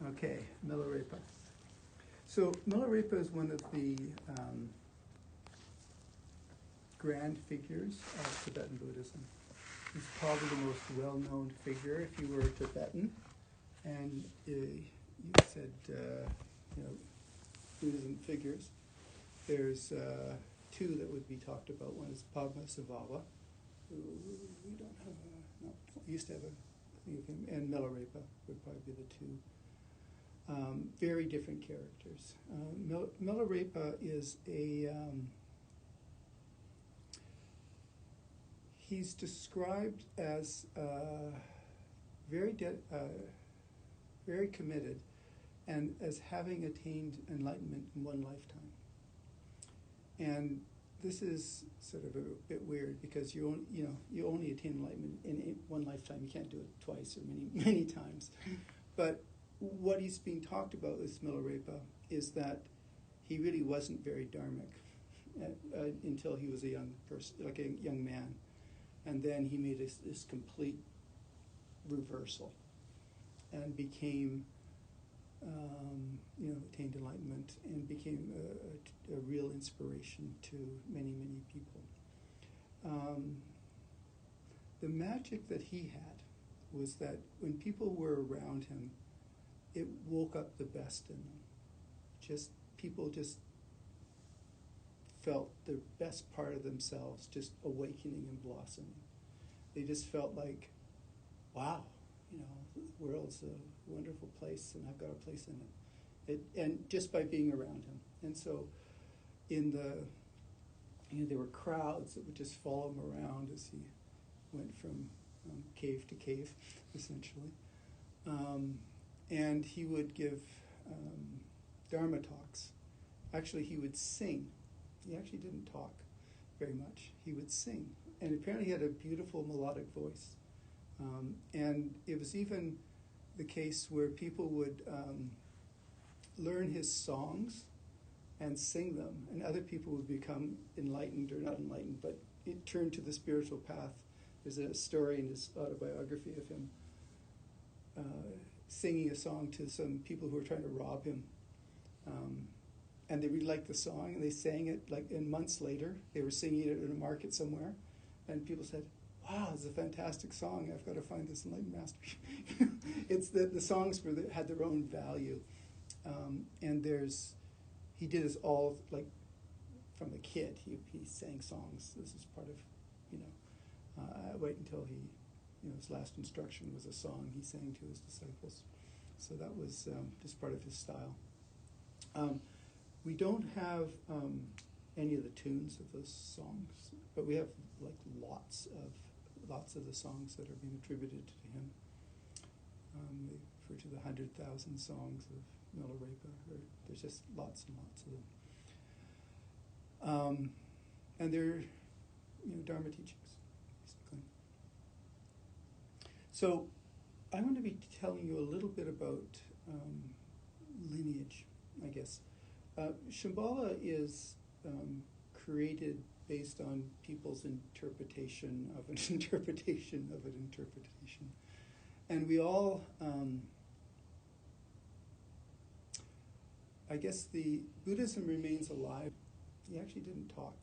Okay, Milarepa. So Milarepa is one of the grand figures of Tibetan Buddhism. He's probably the most well-known figure if you were Tibetan. And you said, Buddhism figures. There's two that would be talked about. One is Padmasambhava, who we don't have used to have a thing of him, and Milarepa would probably be the two. Very different characters. Milarepa is he's described as very committed and as having attained enlightenment in one lifetime. And this is sort of a bit weird because you only attain enlightenment in one lifetime. You can't do it twice or many times. But what he's being talked about with Milarepa is that he really wasn't very dharmic until he was a young person, like a young man, and then he made this complete reversal and became, attained enlightenment and became a real inspiration to many people. The magic that he had was that when people were around him, it woke up the best in them. People just felt the best part of themselves just awakening and blossoming. They just felt like, wow, the world's a wonderful place and I've got a place in it. And just by being around him. And so there were crowds that would just follow him around as he went from cave to cave, essentially. And he would give Dharma talks. Actually, he would sing. He actually didn't talk very much. He would sing. And apparently he had a beautiful melodic voice. And it was even the case where people would learn his songs and sing them, and other people would become enlightened or not enlightened, but it turned to the spiritual path. There's a story in his autobiography of him singing a song to some people who were trying to rob him. And they really liked the song, and they sang it, and months later, they were singing it in a market somewhere, and people said, wow, it's a fantastic song, I've got to find this enlightened master. It's the songs had their own value. And he did this all, from a kid, he sang songs. This is part of, wait until his last instruction was a song he sang to his disciples. So that was just part of his style. We don't have any of the tunes of those songs, but we have lots of the songs that are being attributed to him. They refer to the 100,000 songs of Milarepa. There's just lots and lots of them. And they're Dharma teachings, basically. So I'm going to be telling you a little bit about lineage, I guess. Shambhala is created based on people's interpretation of an interpretation of an interpretation. And we all, I guess the Buddhism remains alive. He actually didn't talk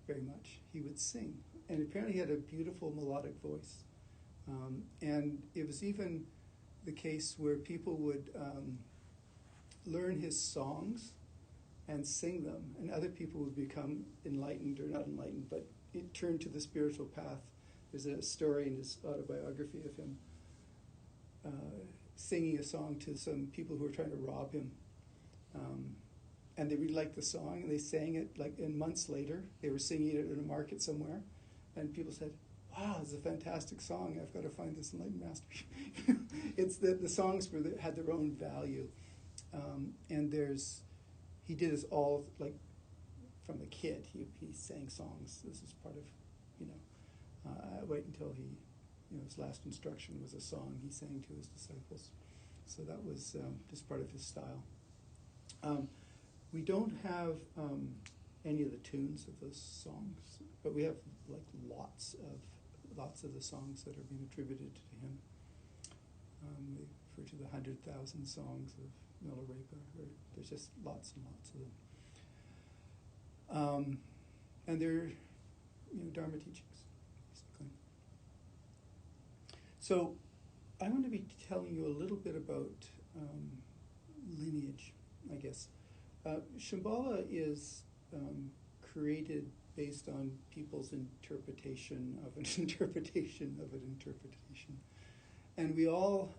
very much. He would sing. And apparently he had a beautiful melodic voice. And it was even the case where people would learn his songs and sing them, and other people would become enlightened or not enlightened, but it turned to the spiritual path. There's a story in his autobiography of him singing a song to some people who were trying to rob him. And they really liked the song, and they sang it, and months later, they were singing it in a market somewhere, and people said, wow, it's a fantastic song, I've got to find this enlightened master. It's the songs had their own value. And he did this all, from a kid, he sang songs. This is part of, wait until his last instruction was a song he sang to his disciples. So that was just part of his style. We don't have any of the tunes of those songs, but we have lots of the songs that are being attributed to him. They refer to the 100,000 songs of Milarepa. There's just lots and lots of them. And they're, Dharma teachings, basically. So I'm going to be telling you a little bit about lineage, I guess. Shambhala is created based on people's interpretation of an interpretation of an interpretation. And we all,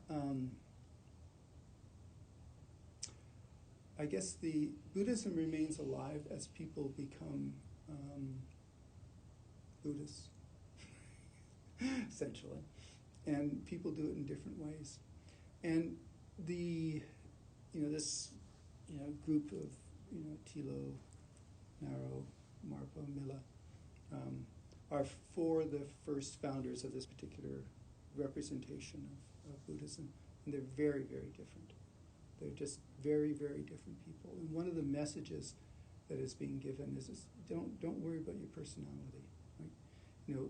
I guess the Buddhism remains alive as people become Buddhists, essentially. And people do it in different ways. And this group of, Tilo, Naro, Marpa, Mila, are four of the first founders of this particular representation of Buddhism. And they're very, very different. They're just very, very different people. And one of the messages that is being given is don't worry about your personality. Right?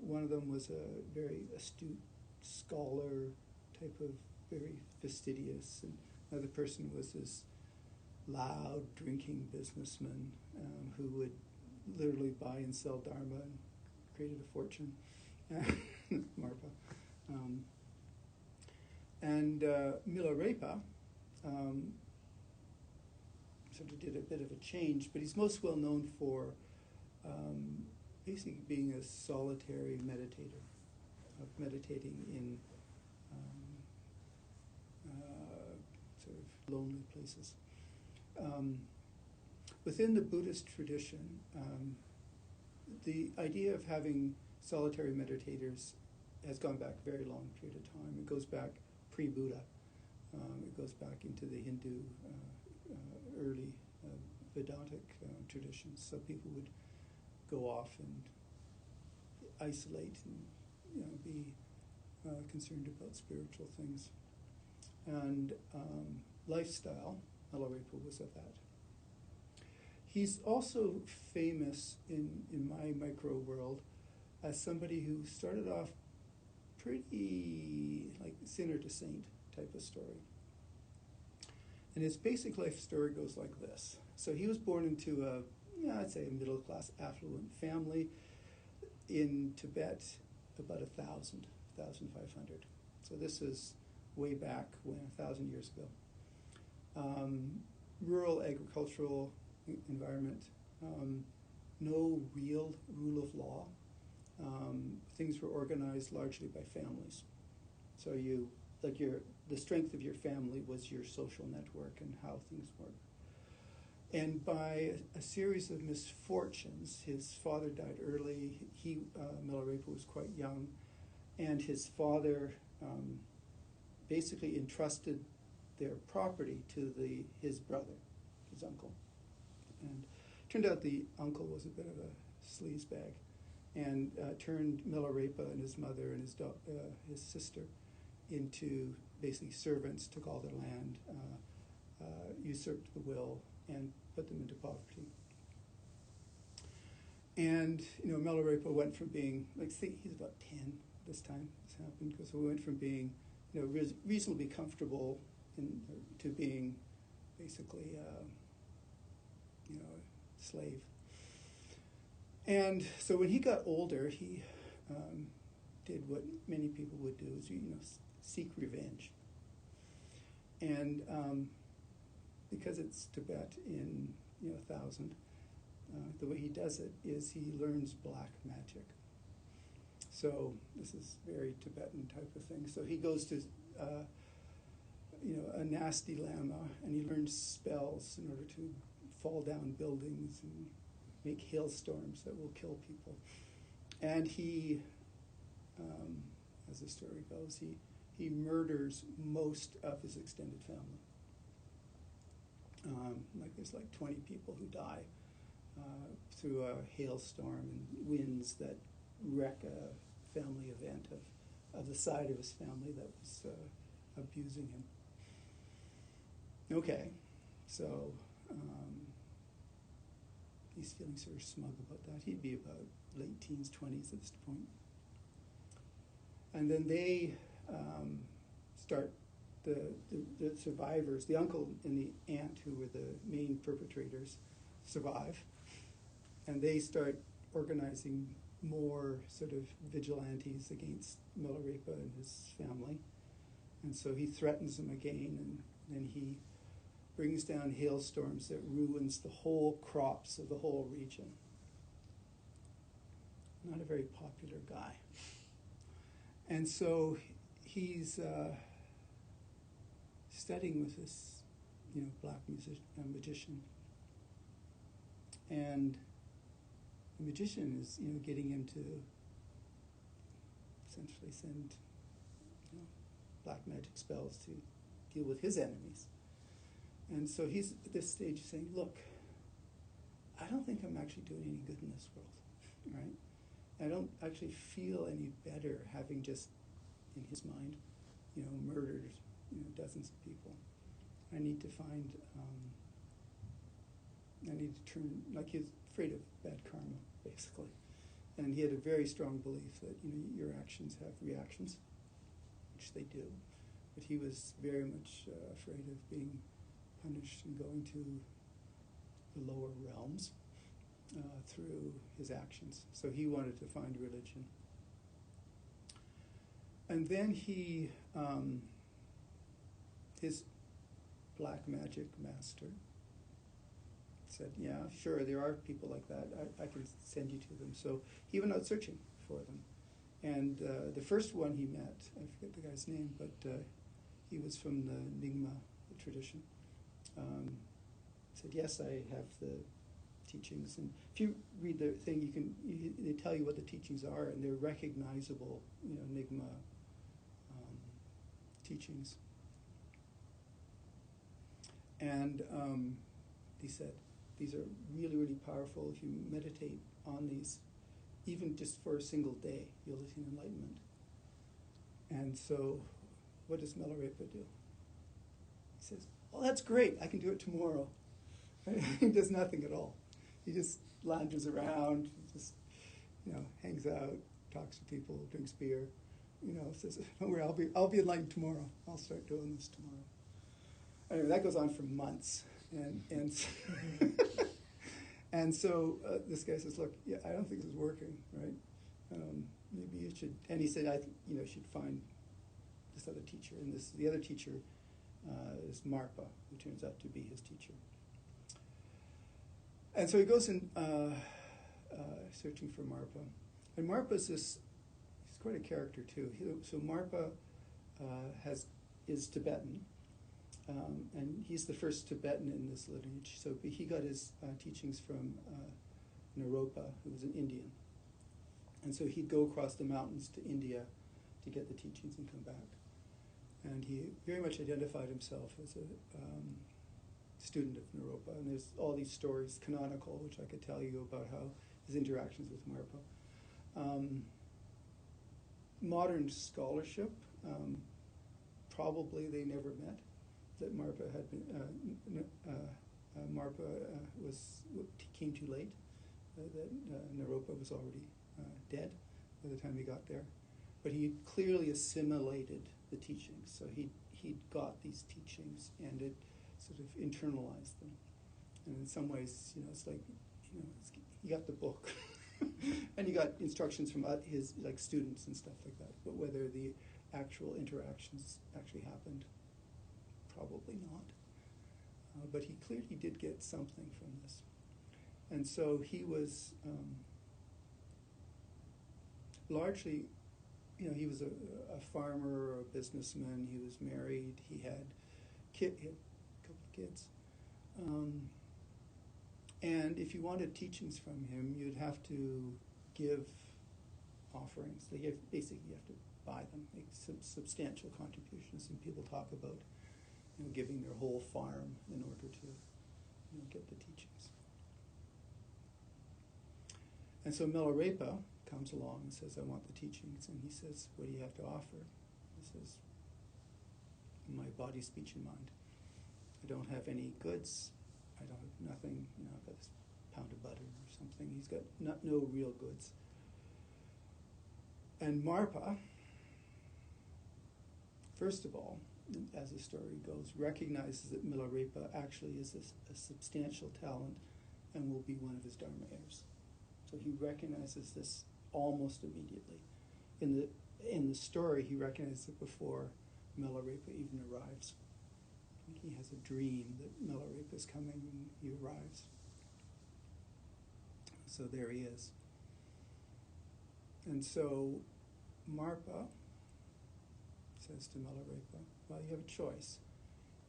One of them was a very astute scholar type of very fastidious, and another person was this loud drinking businessman who would literally buy and sell Dharma and created a fortune. Marpa. And Milarepa sort of did a bit of a change, but he's most well known for basically being a solitary meditator, of meditating in sort of lonely places. Within the Buddhist tradition, the idea of having solitary meditators has gone back a very long period of time. It goes back pre-Buddha. It goes back into the Hindu early Vedantic traditions. So people would go off and isolate and be concerned about spiritual things. And lifestyle, Milarepa was of that. He's also famous in my micro world as somebody who started off pretty like sinner to saint type of story. And his basic life story goes like this. So he was born into I'd say a middle-class affluent family in Tibet, about 1,500. So this is way back when, 1,000 years ago. Rural agricultural environment, no real rule of law. Things were organized largely by families. So the strength of your family was your social network and how things work. And by a series of misfortunes, his father died early. Milarepa was quite young, and his father basically entrusted their property to his brother, his uncle. And it turned out the uncle was a bit of a sleazebag, and turned Milarepa and his mother and his sister into basically servants, took all their land, usurped the will, and put them into poverty. And Milarepa went from being he's about 10 this time this happened, because we went from being reasonably comfortable to being basically a slave. And so when he got older, he did what many people would do, is seek revenge. And because it's Tibet in 1,000, the way he does it is he learns black magic. So this is very Tibetan type of thing. So he goes to a nasty lama, and he learns spells in order to fall down buildings and make hailstorms that will kill people. And he, as the story goes, he murders most of his extended family. There's 20 people who die through a hailstorm and winds that wreck a family event of the side of his family that was abusing him. Okay, so he's feeling sort of smug about that. He'd be about late teens, 20s at this point. And then they start the survivors, the uncle and the aunt who were the main perpetrators, survive, and they start organizing more sort of vigilantes against Milarepa and his family. And so he threatens them again, and then he brings down hailstorms that ruins the whole crops of the whole region. Not a very popular guy. And so he's studying with this, black magician. And the magician is, getting him to essentially send, black magic spells to deal with his enemies. And so he's at this stage saying, look, I don't think I'm actually doing any good in this world, right? I don't actually feel any better having just, in his mind, murdered, dozens of people. I need to find, I need to turn, like he's afraid of bad karma, basically. And he had a very strong belief that, your actions have reactions, which they do. But he was very much afraid of being punished and going to the lower realms through his actions. So he wanted to find religion. And then he, his black magic master said, yeah, sure, there are people like that. I can send you to them. So he went out searching for them. And the first one he met, I forget the guy's name, but he was from the Nyingma tradition. Said, yes, I have the teachings. And if you read the thing, they tell you what the teachings are, and they're recognizable, Nyingma teachings. And he said, these are really, really powerful. If you meditate on these, even just for a single day, you'll attain enlightenment. And so, what does Milarepa do? He says, well, that's great. I can do it tomorrow. He does nothing at all. He just lounges around, just, hangs out, talks to people, drinks beer, says, don't worry, I'll be enlightened tomorrow. I'll start doing this tomorrow. Anyway, that goes on for months. And and so this guy says, look, yeah, I don't think this is working, right? Maybe you should, and he said, I think, you should find this other teacher. And the other teacher is Marpa, who turns out to be his teacher. And so he goes in searching for Marpa. And Marpa's he's quite a character too. So Marpa is Tibetan. And he's the first Tibetan in this lineage. So he got his teachings from Naropa, who was an Indian. And so he'd go across the mountains to India to get the teachings and come back. And he very much identified himself as a student of Naropa. And there's all these stories, canonical, which I could tell you about how his interactions with Marpa. Modern scholarship, probably they never met. That Marpa had been, Marpa came too late. That Naropa was already dead by the time he got there, but he clearly assimilated the teachings. So he got these teachings and it sort of internalized them. And in some ways, it's like, he got the book, and he got instructions from his students and stuff like that. But whether the actual interactions actually happened, probably not. But he clearly did get something from this. And so he was largely, he was a farmer or a businessman. He was married. He had he had a couple of kids. And if you wanted teachings from him, you'd have to give offerings. Basically, you have to buy them, make substantial contributions. And people talk about giving their whole farm in order to get the teachings. And so Milarepa comes along and says, I want the teachings. And he says, what do you have to offer? He says, my body, speech, and mind. I don't have any goods. I don't have nothing. I've got this pound of butter or something. He's got no real goods. And Marpa, first of all, as the story goes, recognizes that Milarepa actually is a substantial talent and will be one of his Dharma heirs. So he recognizes this almost immediately. In the story, he recognizes it before Milarepa even arrives. He has a dream that Milarepa is coming and he arrives. So there he is. And so Marpa says to Milarepa, well, you have a choice.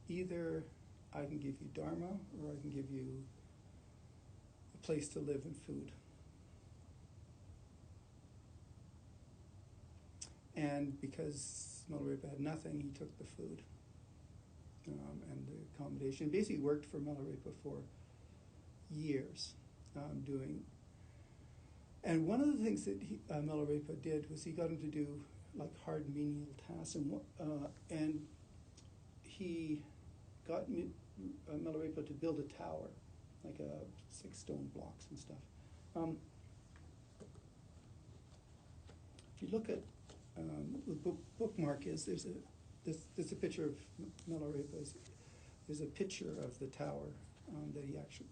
Either I can give you Dharma or I can give you a place to live and food. And because Milarepa had nothing, he took the food and the accommodation. He basically worked for Milarepa for years doing. And one of the things that Milarepa did was he got him to do like hard menial tasks, and he got Milarepa to build a tower, like 6 stone blocks and stuff. If you look at the bookmark is there's a picture of Milarepa's. There's a picture of the tower that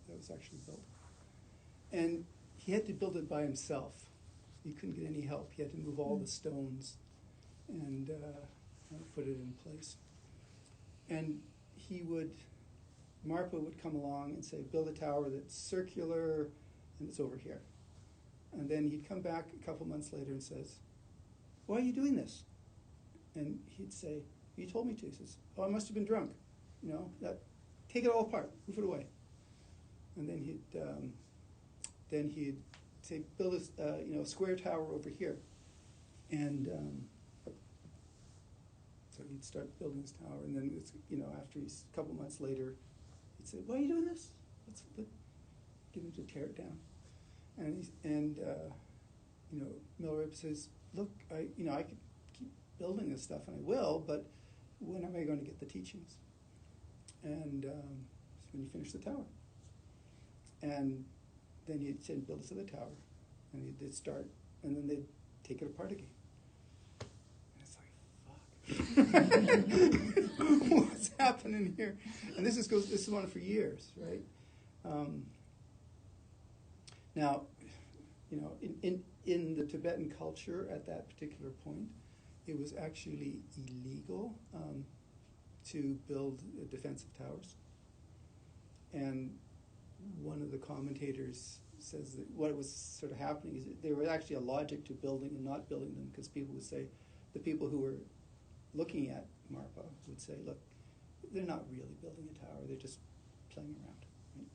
was actually built, and he had to build it by himself. He couldn't get any help. He had to move all the stones and put it in place. And Marpa would come along and say, build a tower that's circular and it's over here. And then he'd come back a couple months later and says, why are you doing this? And he'd say, you told me to. He says, oh, I must have been drunk. Take it all apart, move it away. And then he'd say, build a square tower over here. And so he'd start building his tower, and then after a couple months later, he'd say, "Why are you doing this?" Get him to tear it down, and Milarepa says, "Look, I could keep building this stuff, and I will, but when am I going to get the teachings?" And when you finish the tower, and then he'd say, "Build us another tower," and they'd start, and then they'd take it apart again. What's happening here? And this is one for years, right? Now, in the Tibetan culture at that particular point, it was actually illegal to build defensive towers. And one of the commentators says that what was sort of happening is that there was actually a logic to building and not building them, because people would say, the people who were looking at Marpa would say, look, they're not really building a tower, they're just playing around. Right?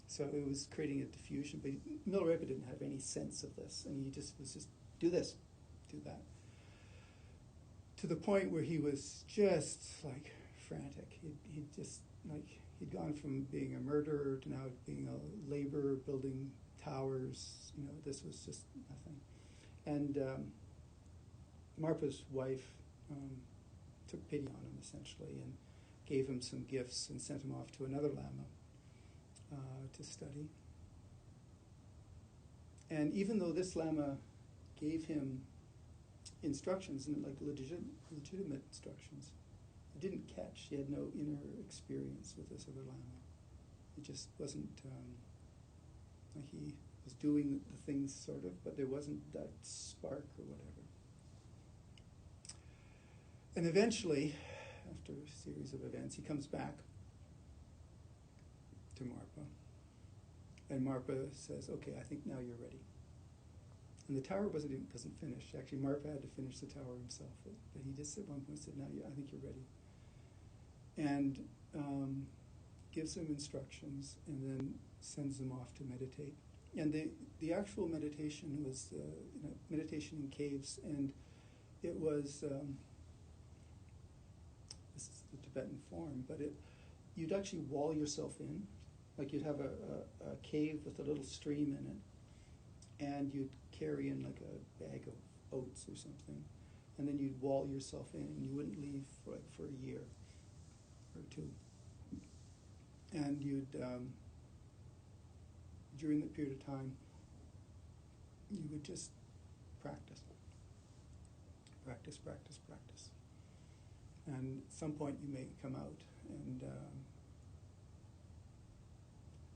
So it was creating a diffusion, but Milarepa didn't have any sense of this, and he was just, do this, do that. To the point where he was just like frantic. He'd gone from being a murderer to now being a laborer, building towers. This was just nothing. And Marpa's wife took pity on him, essentially, and gave him some gifts and sent him off to another Lama to study. And even though this Lama gave him instructions, and like legitimate instructions, it didn't catch. He had no inner experience with this other Lama. It just wasn't, like he was doing the things sort of, but there wasn't that spark or whatever. And eventually, after a series of events, he comes back to Marpa. And Marpa says, okay, I think now you're ready. And the tower wasn't finished. Actually, Marpa had to finish the tower himself. But he just at one point said, now I think you're ready. And gives him instructions and then sends him off to meditate. And the actual meditation was meditation in caves, and it was... this is the Tibetan form, but you'd actually wall yourself in, like you'd have a cave with a little stream in it, and you'd carry in like a bag of oats or something, and then you'd wall yourself in, and you wouldn't leave for a year or two. And you'd, during that period of time, you would just practice. and at some point you may come out,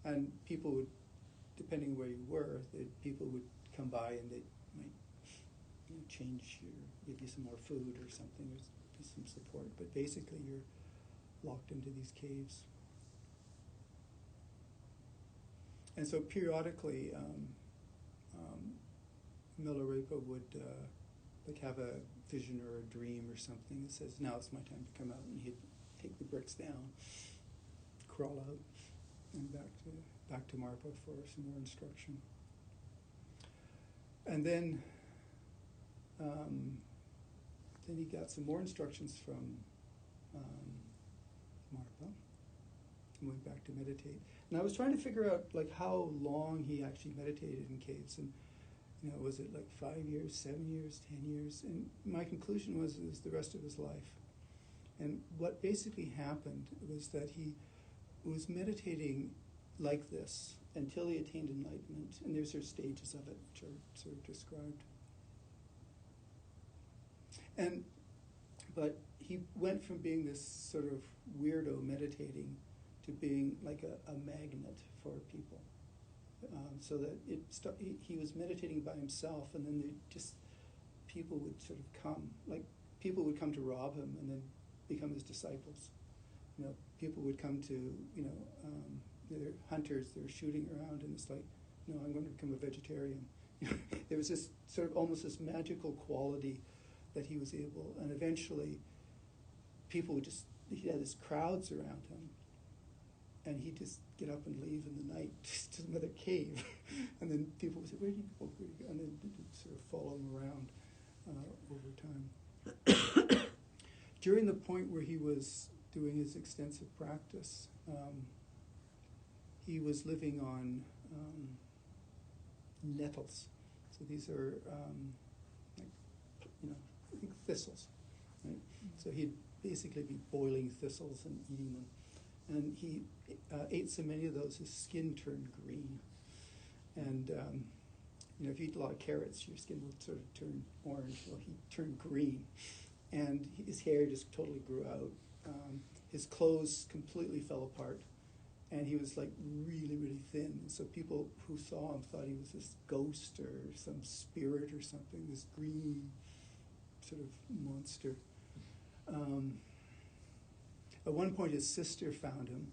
and people would, depending where you were, people would come by and they might change give you some more food or something, or be some support. But basically, you're locked into these caves. And so periodically, Milarepa would have a vision or a dream or something that says, "Now it's my time to come out," and he'd take the bricks down, crawl out, and back to Marpa for some more instruction. And then he got some more instructions from Marpa and went back to meditate. And I was trying to figure out how long he actually meditated in caves, and was it 5 years, 7 years, 10 years? And my conclusion was it was the rest of his life. And what basically happened was that he was meditating like this until he attained enlightenment, and there's stages of it which are sort of described. But he went from being this sort of weirdo meditating to being like a magnet for people. So that he was meditating by himself, and then people would sort of come, people would come to rob him and then become his disciples. People would come to, they're hunters, they're shooting around, and it's like, no, I'm going to become a vegetarian. There was this sort of almost this magical quality that he was able, and eventually people would he had these crowds around him, and he'd just get up and leave in the night to another cave. And then people would say, where do you go? And then they'd sort of follow him around over time. During the point where he was doing his extensive practice, he was living on nettles. So these are thistles, right? So he'd basically be boiling thistles and eating them. And he ate so many of those, his skin turned green. And if you eat a lot of carrots, your skin will sort of turn orange. Well, he turned green, and his hair just totally grew out. His clothes completely fell apart, and he was really, really thin. And so people who saw him thought he was this ghost or some spirit or something, this green sort of monster. At one point, his sister found him,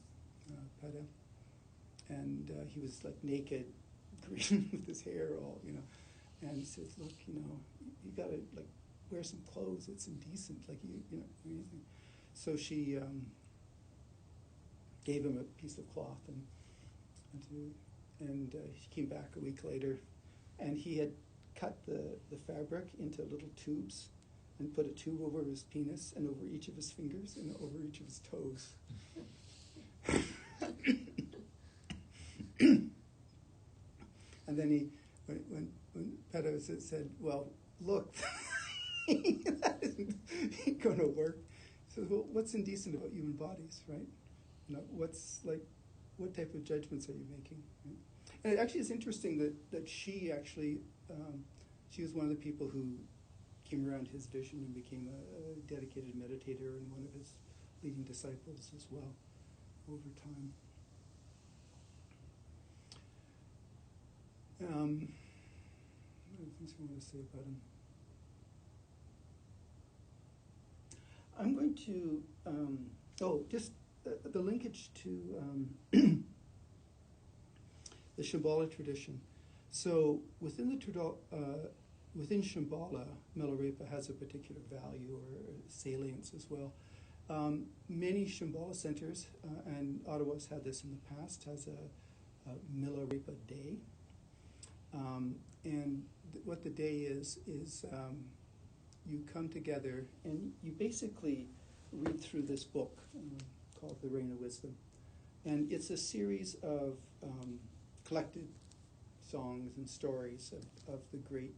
Peta, and he was naked, green, with his hair all, and he says, "Look, you got to wear some clothes. It's indecent, anything." So she gave him a piece of cloth, and he came back a week later, and he had cut the fabric into little tubes, and put a tube over his penis and over each of his fingers and over each of his toes. And then when Peta said, "Well, look, that isn't going to work," he says, "Well, what's indecent about human bodies, right? What type of judgments are you making?" Right? And it actually is interesting that she actually, she was one of the people who came around his vision and became a dedicated meditator and one of his leading disciples as well over time. What other things I want to say about him? I'm going to, just the linkage to the Shambhala tradition. So within within Shambhala, Milarepa has a particular value or salience as well. Many Shambhala centers, and Ottawa's had this in the past, has a Milarepa Day. And what the day is you come together and you basically read through this book called The Rain of Wisdom. And it's a series of collected songs and stories of the great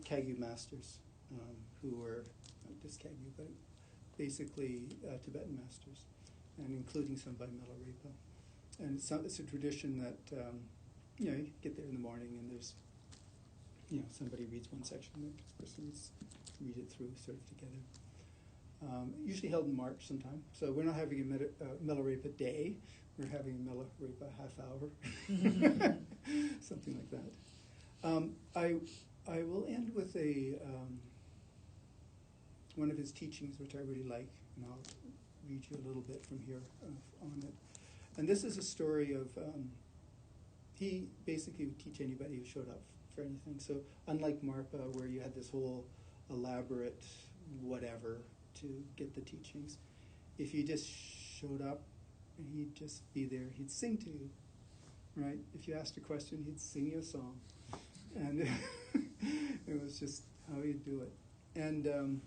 Kagyu masters, who were not just Kagyu, but basically Tibetan masters, and including some by Milarepa. And it's a tradition that you get there in the morning, and there's somebody reads one section, the next person reads read it through sort of together. Usually held in March sometime. So we're not having a Milarepa day. We're having a Milarepa half hour, something like that. I will end with one of his teachings, which I really like, and I'll read you a little bit from here on it. And this is a story of, he basically would teach anybody who showed up for anything. So unlike Marpa, where you had this whole elaborate whatever to get the teachings, if you just showed up, he'd just be there. He'd sing to you, right? If you asked a question, he'd sing you a song. And it was just how he'd do it. And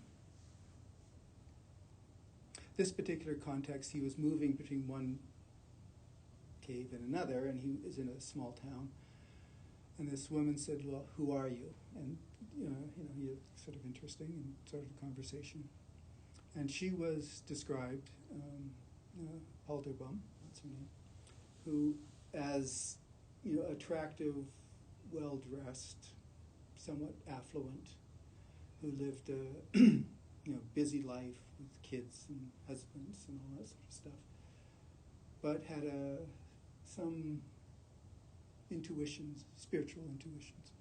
this particular context, he was moving between one cave and another, and he was in a small town. And this woman said, "Well, who are you?" And he sort of interesting and started a conversation. And she was described, Alderbum, that's her name, who, as attractive, well-dressed, somewhat affluent, who lived a busy life with kids and husbands and all that sort of stuff, but had some intuitions, spiritual intuitions.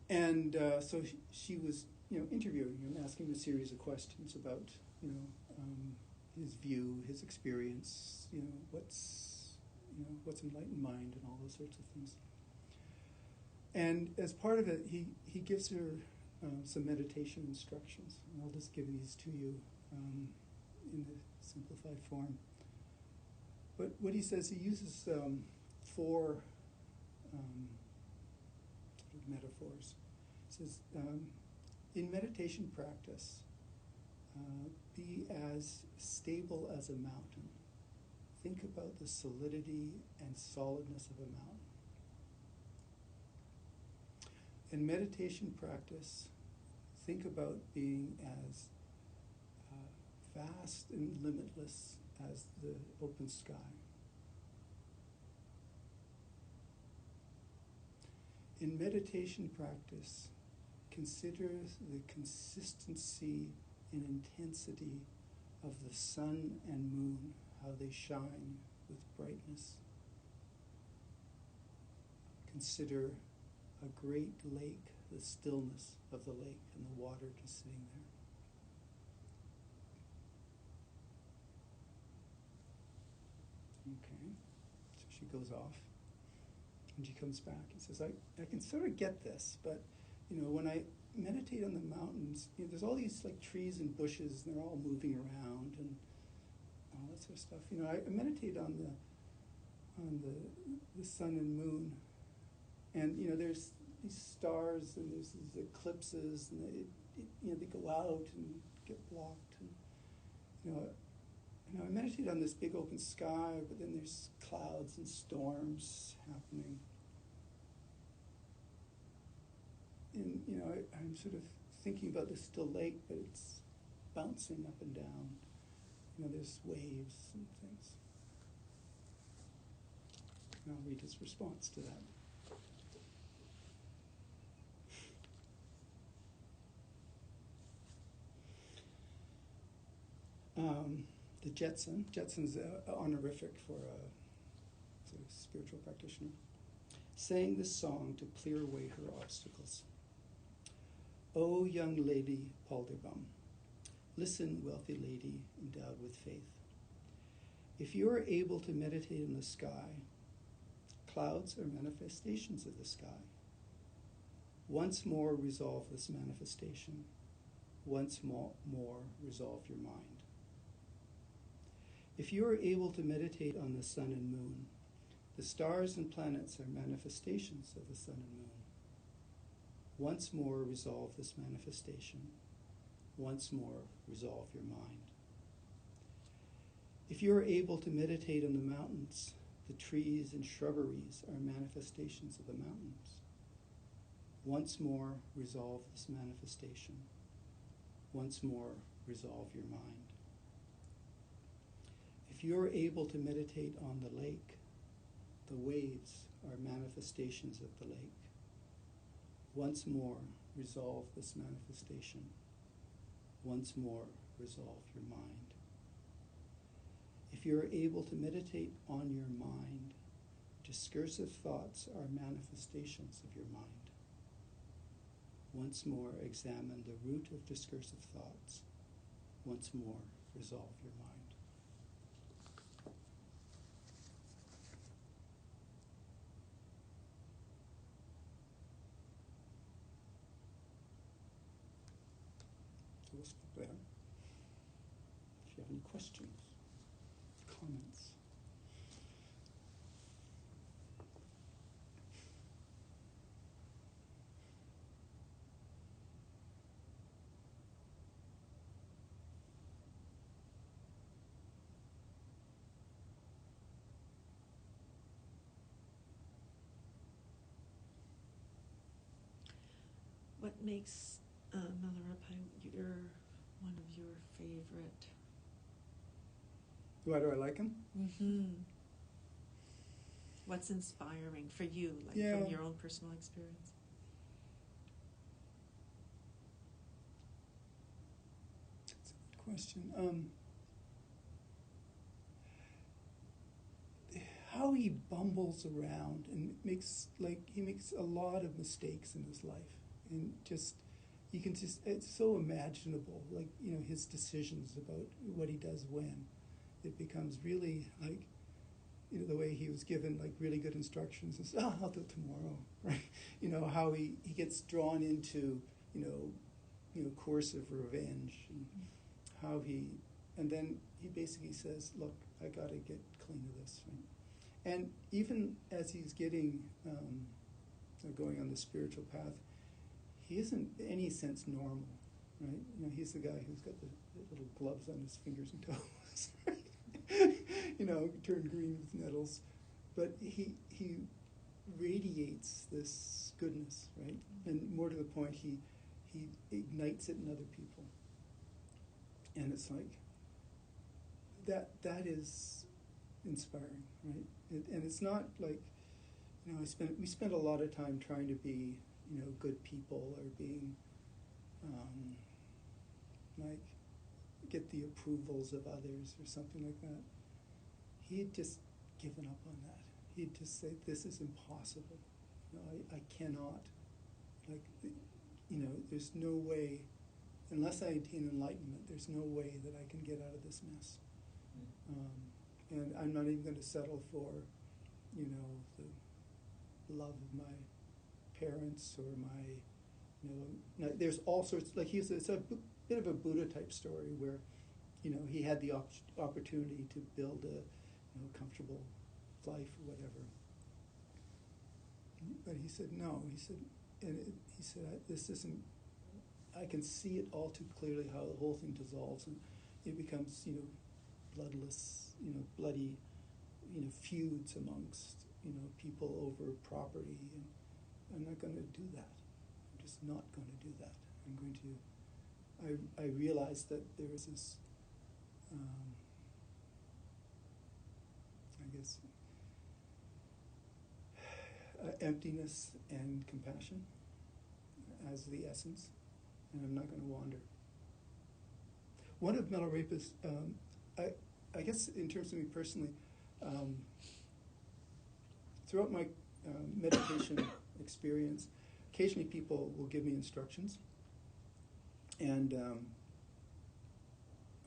And so she was interviewing him, asking him a series of questions about his view, his experience, what's enlightened mind and all those sorts of things. And as part of it, he gives her some meditation instructions. And I'll just give these to you in a simplified form. But what he says, he uses four sort of metaphors. He says, in meditation practice, be as stable as a mountain. Think about the solidity and solidness of a mountain. In meditation practice, think about being as vast and limitless as the open sky. In meditation practice, consider the consistency and intensity of the sun and moon, how they shine with brightness. Consider a great lake, the stillness of the lake and the water just sitting there. Okay, so she goes off and she comes back and says, I can sort of get this, but when I meditate on the mountains, there's all these like trees and bushes and they're all moving around and all that sort of stuff. I meditate on the sun and moon, and there's these stars and there's these eclipses and they go out and get blocked, and I meditate on this big open sky, but then there's clouds and storms happening. And I'm sort of thinking about this still lake, but it's bouncing up and down. There's waves and things. And I'll read his response to that. The Jetson's honorific for a sort of spiritual practitioner, sang this song to clear away her obstacles. O young lady Palderbum, listen, wealthy lady endowed with faith. If you are able to meditate in the sky, clouds are manifestations of the sky. Once more resolve this manifestation. Once more resolve your mind. If you are able to meditate on the sun and moon, the stars and planets are manifestations of the sun and moon. Once more resolve this manifestation. Once more resolve your mind. If you are able to meditate on the mountains, the trees and shrubberies are manifestations of the mountains. Once more resolve this manifestation. Once more resolve your mind. If you are able to meditate on the lake, the waves are manifestations of the lake. Once more resolve this manifestation. Once more, resolve your mind. If you're able to meditate on your mind, discursive thoughts are manifestations of your mind. Once more, examine the root of discursive thoughts. Once more, resolve your mind. So we'll stop there. If you have any questions, comments. What makes Milarepa one of your favorite? Why do I like him? Mm-hmm. What's inspiring for you, like from your own personal experience? That's a good question. How he bumbles around and he makes a lot of mistakes in his life, and it's so imaginable, his decisions about what he does when. It becomes really the way he was given really good instructions and says, I'll do it tomorrow, right? How he gets drawn into, coercive revenge, and how and then he basically says, look, I got to get clean of this, right? And even as he's getting, going on the spiritual path, he isn't in any sense normal, right? He's the guy who's got the little gloves on his fingers and toes, right? Turn green with nettles. But he radiates this goodness, right? And more to the point, he ignites it in other people. And it's that is inspiring, right? And it's not we spend a lot of time trying to be, good people, or being, get the approvals of others or something like that. He had just given up on that. He'd just say, this is impossible. I cannot, there's no way, unless I attain enlightenment, there's no way that I can get out of this mess. And I'm not even going to settle for, the love of my parents or my, there's all sorts, it's a bit of a Buddha type story where, he had the opportunity to build a comfortable life or whatever. But he said, no, he said, this isn't, I can see it all too clearly how the whole thing dissolves and it becomes, bloodless, bloody, feuds amongst, people over property, and I'm not going to do that. I'm just not going to do that. I'm going to, I realized that there is this, I guess, emptiness and compassion as the essence, and I'm not going to wander. One of Milarepa's, I guess in terms of me personally, throughout my meditation experience, occasionally people will give me instructions, and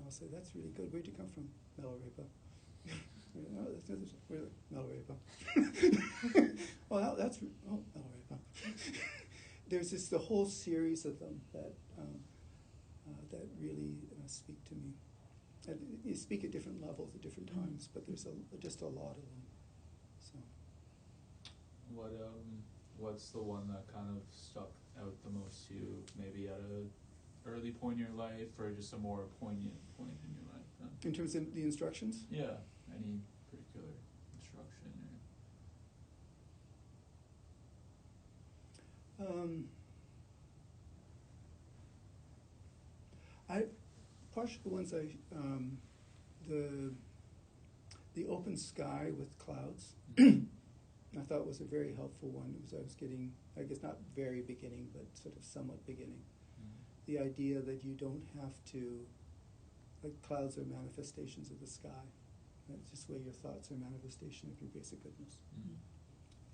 I'll say, that's really good. Where'd you come from, Milarepa? Oh, that's really Milarepa. Well, Milarepa. There's the whole series of them that that really speak to me. And you speak at different levels at different times, but there's just a lot of them. So, what's the one that kind of stuck out the most to you? Maybe at a early point in your life, or just a more poignant point in your life? Then? In terms of the instructions? Yeah, any particular instruction partially the ones the open sky with clouds. I thought was a very helpful one. It was I was getting, I guess not very beginning, but sort of somewhat beginning. The idea that you don't have to, like clouds are manifestations of the sky. That's just where your thoughts are manifestation of your basic goodness. I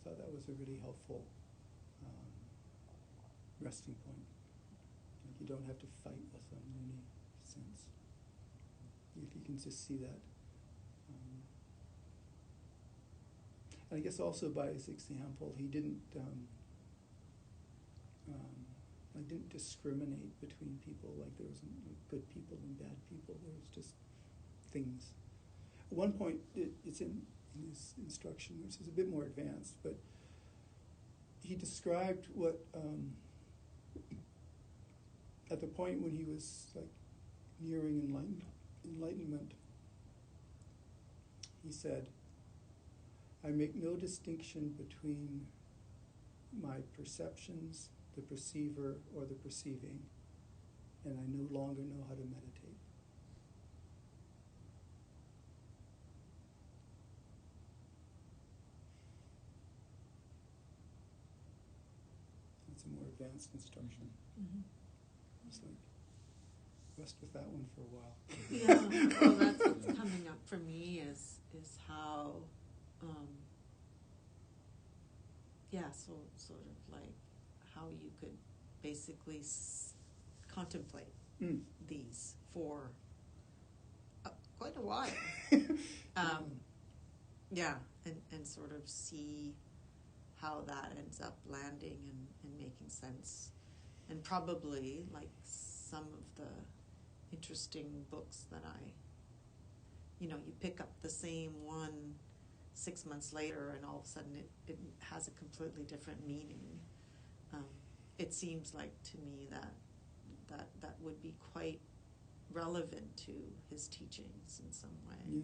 thought that was a really helpful resting point. Like you don't have to fight with them in any sense. If you can just see that. And I guess also by his example, he didn't discriminate between people. Like there wasn't good people and bad people. There was just things. At one point, it's in his instruction, which is a bit more advanced, but he described what at the point when he was like nearing enlightenment, he said, I make no distinction between my perceptions, the perceiver, or the perceiving, and I no longer know how to meditate. That's a more advanced instruction. It's like, rest with that one for a while. Yeah, well, that's what's coming up for me is how, so sort of like how you could basically contemplate these for quite a while. And sort of see how that ends up landing and making sense. And probably like some of the interesting books that you pick up the same one 6 months later and all of a sudden it has a completely different meaning. It seems like to me that would be quite relevant to his teachings in some way. Yeah.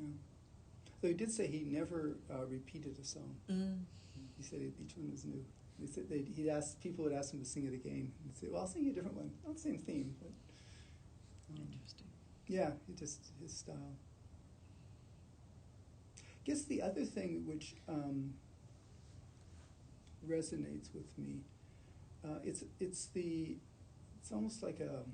Though he did say he never repeated a song. He said each one was new. He said people would ask him to sing it again. He'd say, well, I'll sing you a different one. Not the same theme, but... Interesting. Yeah, his style. I guess the other thing which resonates with me, it's almost like a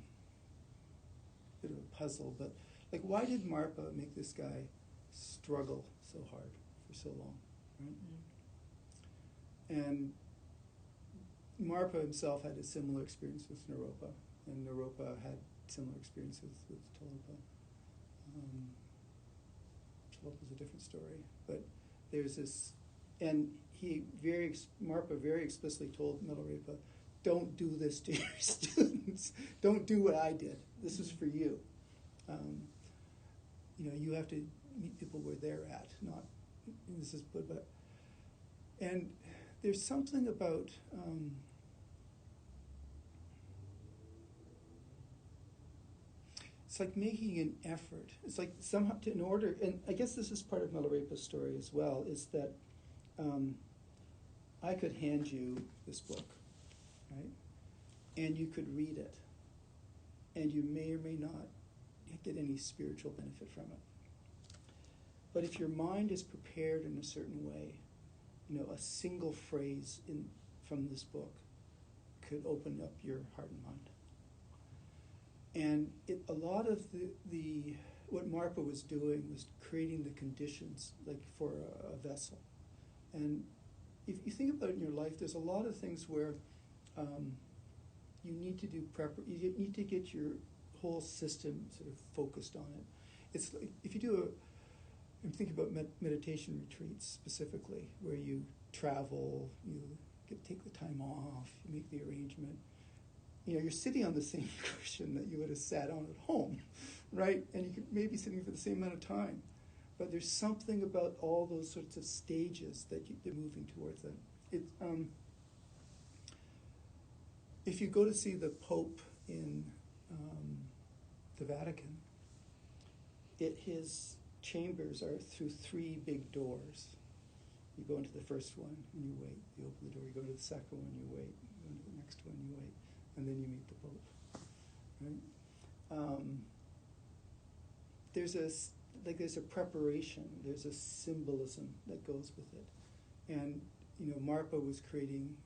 bit of a puzzle, but like why did Marpa make this guy struggle so hard for so long, right? And Marpa himself had a similar experience with Naropa, and Naropa had similar experiences with Tolopa. Tolopa's a different story, but there's this, and Marpa very explicitly told Milarepa, don't do this to your students. Don't do what I did. This is for you. You have to meet people where they're at, not, this is, but and there's something about, it's like making an effort. It's like somehow, in order, and I guess this is part of Milarepa's story as well, is that I could hand you this book, right? And you could read it, and you may or may not get any spiritual benefit from it. But if your mind is prepared in a certain way, a single phrase from this book could open up your heart and mind. And a lot of what Marpa was doing was creating the conditions, like for a vessel. And if you think about it in your life, there's a lot of things where you need to do you need to get your whole system sort of focused on it. It's like if you do I'm thinking about meditation retreats specifically, where you travel, you take the time off, you make the arrangement. You're sitting on the same cushion that you would have sat on at home, right? And you could maybe sitting for the same amount of time. But there's something about all those sorts of stages that they're moving towards it. If you go to see the Pope in the Vatican, his chambers are through 3 big doors. You go into the first one and you wait. You open the door. You go to the second one, you wait. You go into the next one, you wait. And then you meet the Pope. Right? There's a preparation. There's a symbolism that goes with it. And Marpa was creating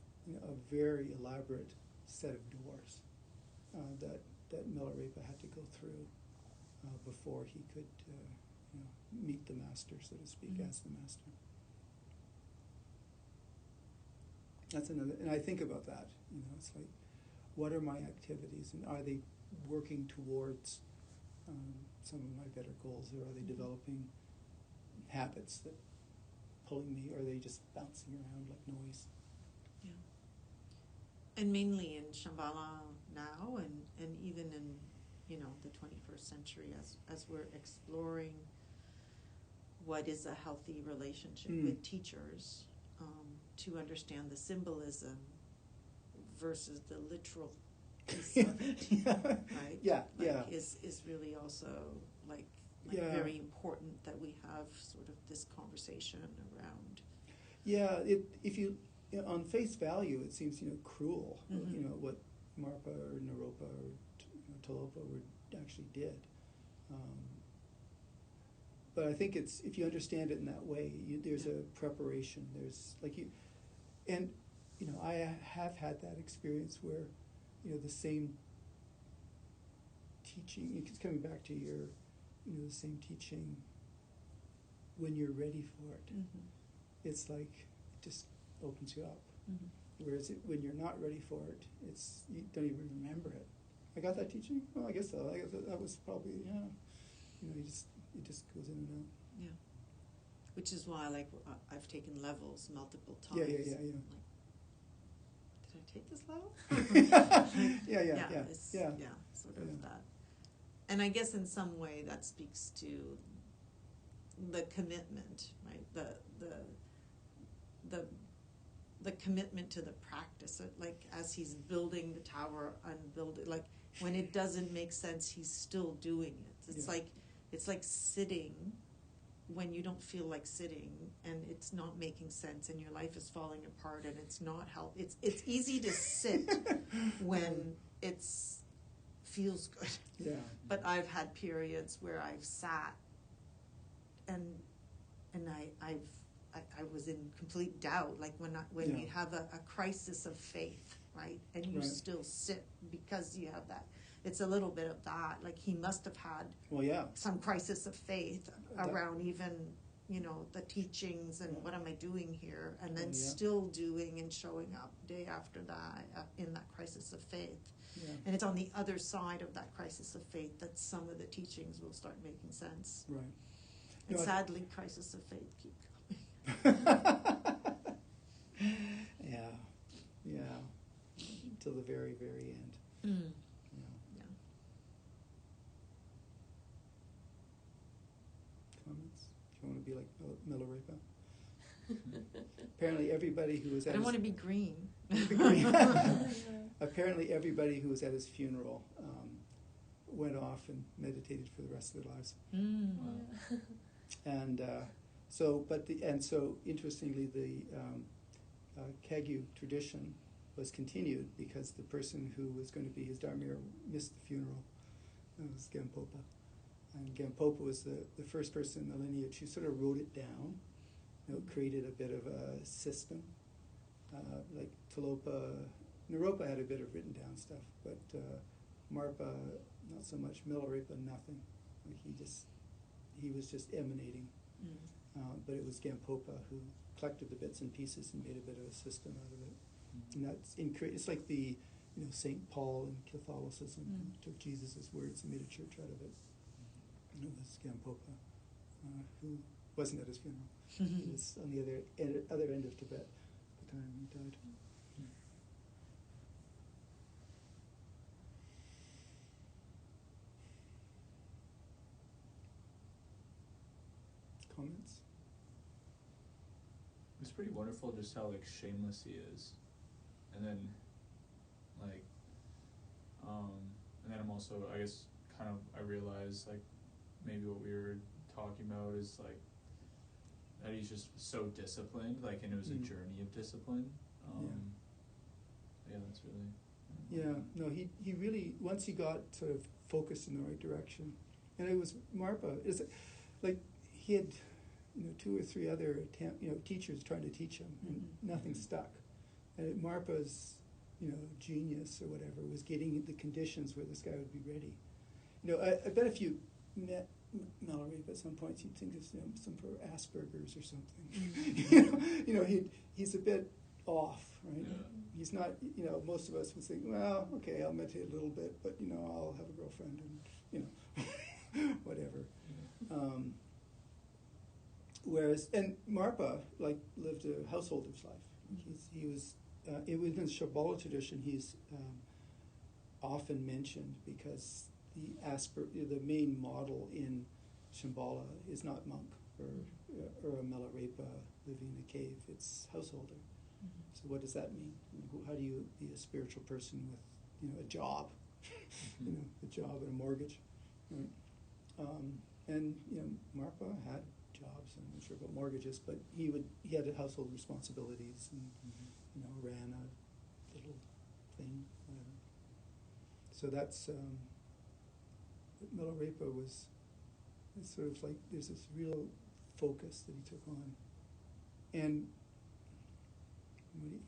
a very elaborate set of doors that Milarepa had to go through before he could meet the master, so to speak, as the master. That's another, and I think about that. It's like, what are my activities, and are they working towards some of my better goals, or are they developing habits that pulling me, or are they just bouncing around like noise? Yeah. And mainly in Shambhala now, and even in the 21st century, as we're exploring what is a healthy relationship with teachers, to understand the symbolism versus the literal piece of it, right? Yeah, is really also like very important that we have sort of this conversation around. Yeah, if you on face value, it seems cruel. What Marpa or Naropa or Talopa actually did. But I think it's, if you understand it in that way, there's a preparation. There's I have had that experience where, the same teaching. It's coming back to your, the same teaching. When you're ready for it, it's like it just opens you up. Whereas when you're not ready for it, you don't even remember it. I got that teaching? Well, I guess so. I guess that was probably, it just goes in and out. Yeah. Which is why, I've taken levels multiple times. Yeah. Like, did I take this level? Yeah. Sort of that. And I guess in some way that speaks to the commitment, right? The commitment to the practice. Like, as he's building the tower and building, like, when it doesn't make sense, he's still doing it. It's like sitting when you don't feel like sitting, and it's not making sense, and your life is falling apart, and it's not help. It's easy to sit when it's feels good. Yeah. But I've had periods where I've sat and I was in complete doubt, like when you have a crisis of faith, right? And you still sit because you have that. It's a little bit of that. Like, he must have had some crisis of faith around even, the teachings and what am I doing here? And then still doing and showing up day after that in that crisis of faith. Yeah. And it's on the other side of that crisis of faith that some of the teachings will start making sense. Right. And sadly, crisis of faith keep Yeah. Till the very, very end. Comments? Do you want to be like Milarepa? Apparently, everybody who was at I don't want to be green. Apparently, everybody who was at his funeral went off and meditated for the rest of their lives. Wow. And so interestingly, the Kagyu tradition was continued because the person who was going to be his Dharmir missed the funeral. It was Gampopa. And Gampopa was the first person in the lineage who sort of wrote it down, created a bit of a system. Like Naropa had a bit of written down stuff, but Marpa, not so much. Milarepa, nothing. Like, he was just emanating. But it was Gampopa who collected the bits and pieces and made a bit of a system out of it. And it's like the St. Paul in Catholicism took Jesus' words and made a church out of it. And it was Gampopa who wasn't at his funeral. He was on the other end of Tibet at the time he died. Comments? It's pretty wonderful just how shameless he is, and then and then I'm also, I guess, I realize maybe what we were talking about is that he's just so disciplined, and it was a journey of discipline. That's really. Yeah, no, he really, once he got sort of focused in the right direction, and it was Marpa, he had 2 or 3 other teachers trying to teach him, and nothing stuck. And Marpa's, genius or whatever was getting the conditions where this guy would be ready. I bet if you met Milarepa at some point, you'd think of some for Asperger's or something. He's a bit off, right? Yeah. He's not, most of us would think, well, okay, I'll meditate a little bit, but, I'll have a girlfriend and, whatever. Whereas, and Marpa, lived a householder's life. He was, within the Shambhala tradition, he's often mentioned because the main model in Shambhala is not monk or a Milarepa living in a cave, it's householder. So what does that mean? How do you be a spiritual person with, a job, a job and a mortgage, right? And Marpa had jobs, and I'm not sure about mortgages, but he had household responsibilities and ran a little thing, whatever. So that's Milarepa was. It's sort of like there's this real focus that he took on, and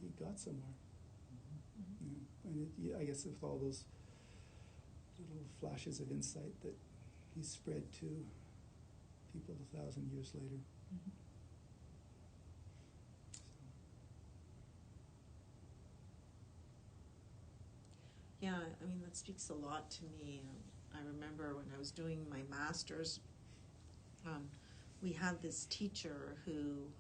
he got somewhere. And I guess with all those little flashes of insight that he spread to people 1,000 years later. Yeah, I mean, that speaks a lot to me. I remember when I was doing my master's, we had this teacher who,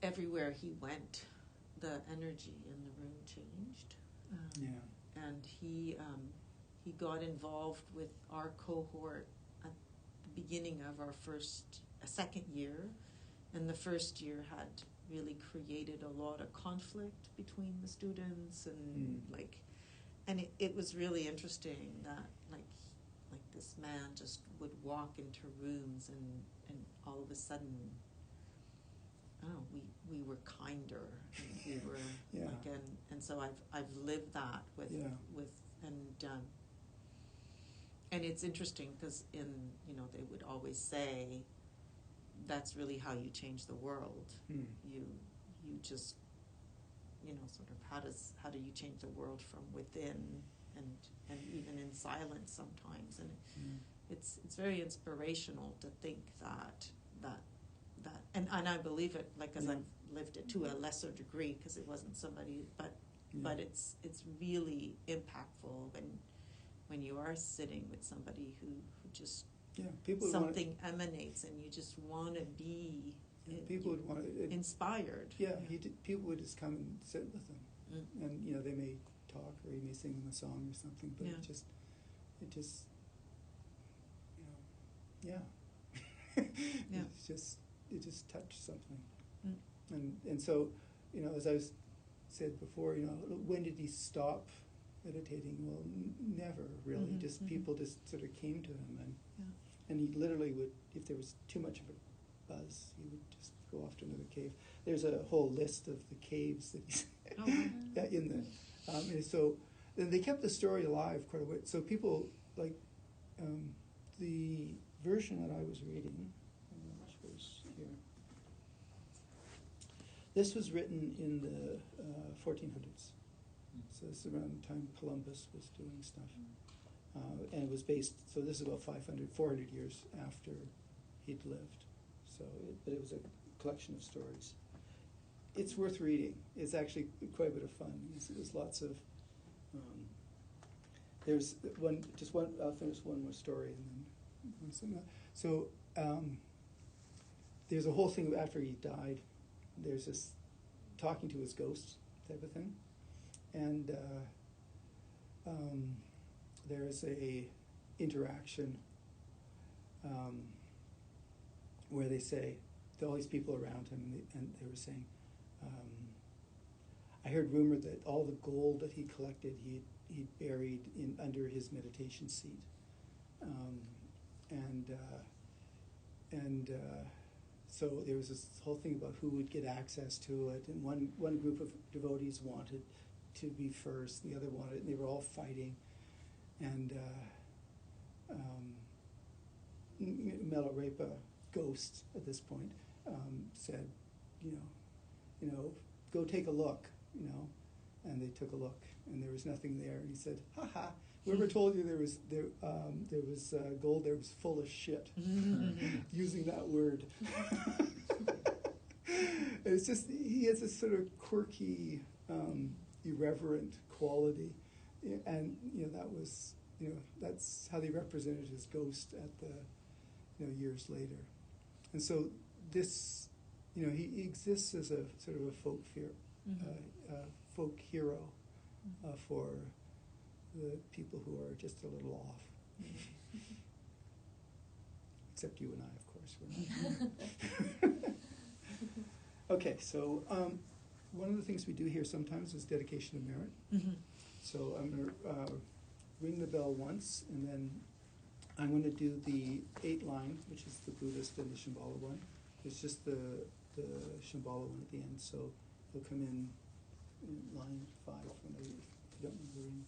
everywhere he went, the energy in the room changed. And he got involved with our cohort at the beginning of our second year, and the first year had really created a lot of conflict between the students, and and it was really interesting that like this man just would walk into rooms and all of a sudden, I don't know, we were kinder, and we were and so I've lived that with and it's interesting because they would always say that's really how you change the world. You just sort of how do you change the world from within and even in silence sometimes, and it's very inspirational to think that and I believe it, because I've lived it to a lesser degree because it wasn't somebody, but it's really impactful when you are sitting with somebody who just something emanates and you just want to be people would want to inspired. People would just come and sit with them, and they may talk or he may sing them a song or something, but it just it just touched something. And so as I said before, when did he stop meditating? Well, never really. Just people just sort of came to him, and he literally would, if there was too much of a buzz, he would just go off to another cave. There's a whole list of the caves that he's in the and so they kept the story alive quite a bit. So people the version that I was reading, which was here. This was written in the 1400s. So this is around the time Columbus was doing stuff. And it was based, so this is about 400 years after he'd lived. So, but it was a collection of stories. It's worth reading. It's actually quite a bit of fun. There's lots of, there's one, I'll finish one more story and then, so there's a whole thing after he died. There's this talking to his ghost type of thing. And there's a interaction where they say to all these people around him, and they were saying, I heard rumor that all the gold that he collected, he buried under his meditation seat, so there was this whole thing about who would get access to it, and one group of devotees wanted to be first, the other wanted, and they were all fighting, and Milarepa ghost at this point, said, go take a look, and they took a look, and there was nothing there. And he said, "Ha ha! Whoever told you there was gold there was full of shit," using that word. It's just he has this sort of quirky, irreverent quality, and that was that's how they represented his ghost at the years later, and so this he exists as a sort of a folk hero for the people who are just a little off. Except you and I, of course, we're not. Okay, so one of the things we do here sometimes is dedication of merit. Mm-hmm. So I'm going to ring the bell once, and then I'm going to do the 8 line, which is the Buddhist and the Shambhala one. It's just the Shambhala one at the end, so they'll come in line 5 when if you don't know the ring.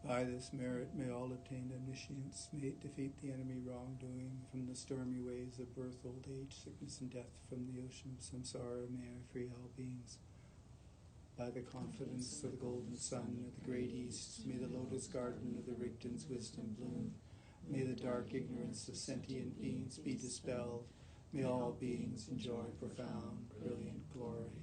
By this merit may all obtain omniscience, may it defeat the enemy wrongdoing, from the stormy waves of birth, old age, sickness, and death, from the ocean of samsara, may I free all beings. By the confidence of the golden sun at the great east, may the lotus garden of the Rigton's wisdom bloom. May the dark ignorance of sentient beings be dispelled. May all beings enjoy profound, brilliant glory.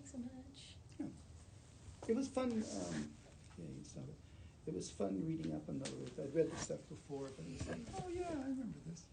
So much. Yeah. It was fun. Yeah, you stop it. It was fun reading up on those. I'd read the stuff before, but it was like, oh yeah, I remember this.